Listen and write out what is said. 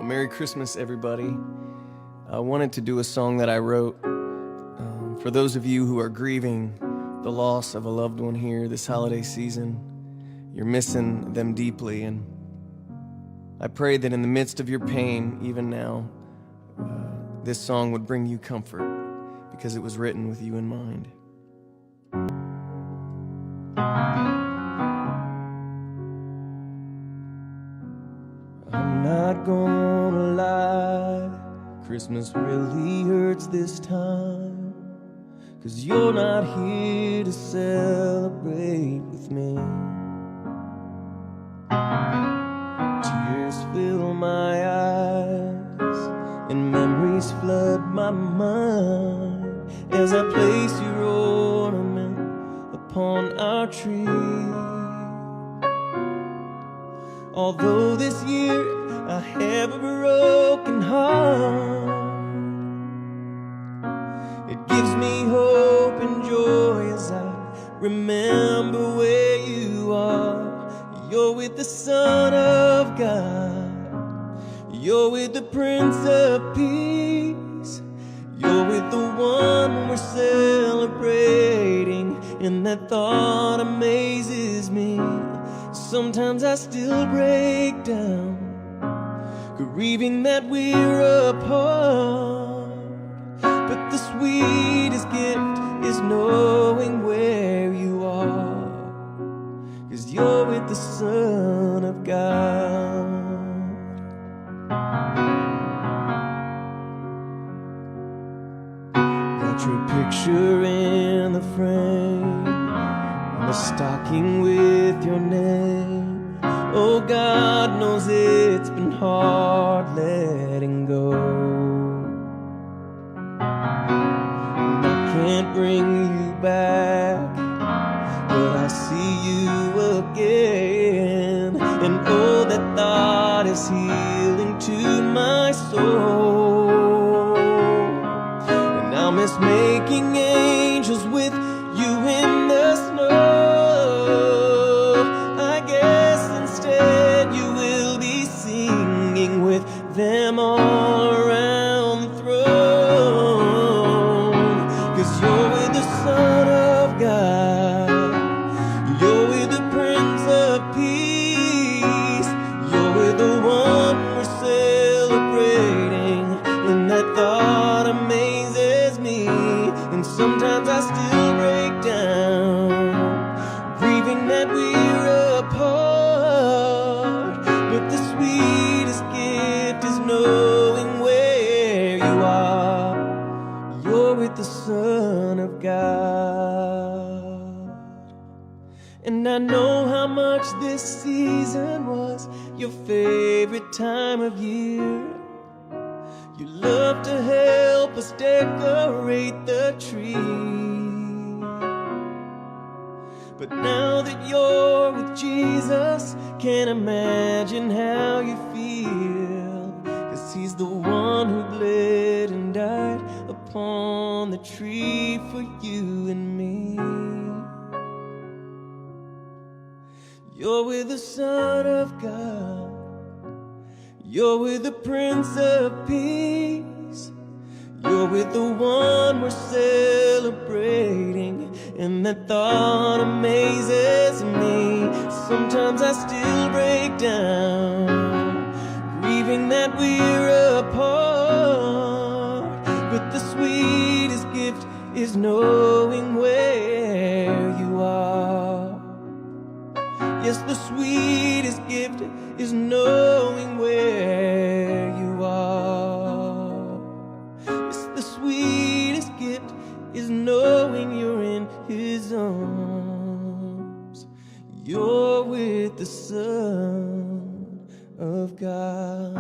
Merry Christmas, everybody. I wanted to do a song that I wrote for those of you who are grieving the loss of a loved one here this holiday season. You're missing them deeply, and I pray that in the midst of your pain, even now, this song would bring you comfort because it was written with you in mind. I'm not gonna lie, Christmas really hurts this time, 'cause you're not here to celebrate with me. Tears fill my eyes and memories flood my mind as I place your ornament upon our tree. Although this year I have a broken heart, it gives me hope and joy as I remember where you are. You're with the Son of God, you're with the Prince of Peace, you're with the one we're celebrating, and that thought amazes me. Sometimes I still break down, grieving that we're apart, but the sweetest gift is knowing where you are, 'cause you're with the Son of God. Got your picture in the frame, the stocking with your name. Oh, God knows it's been hard letting go, and I can't bring you back, but I see you again, and oh, that thought is healing to my soul. And I'll miss making angels with you in the snow. With them all around the throne, 'cause you're with the Son of God, you're with the Prince of Peace, you're with the one we're celebrating, and that thought amazes me. And sometimes I still break down, grieving that we're apart, but the sweetest gift is knowing where you are. You're with the Son of God. And I know how much this season was your favorite time of year. You love to help us decorate the tree, but now that you're with Jesus, can't imagine how you feel, 'cause he's the one who bled and died upon the tree for you and me. You're with the Son of God, you're with the Prince of Peace, you're with the one we're celebrating, and that thought amazes me. Sometimes I still break down, grieving that we're apart, but the sweetest gift is knowing where you are. Yes, the sweetest gift is knowing where you are. Yes, the sweetest gift is knowing you're in His arms. You're with the Son of God.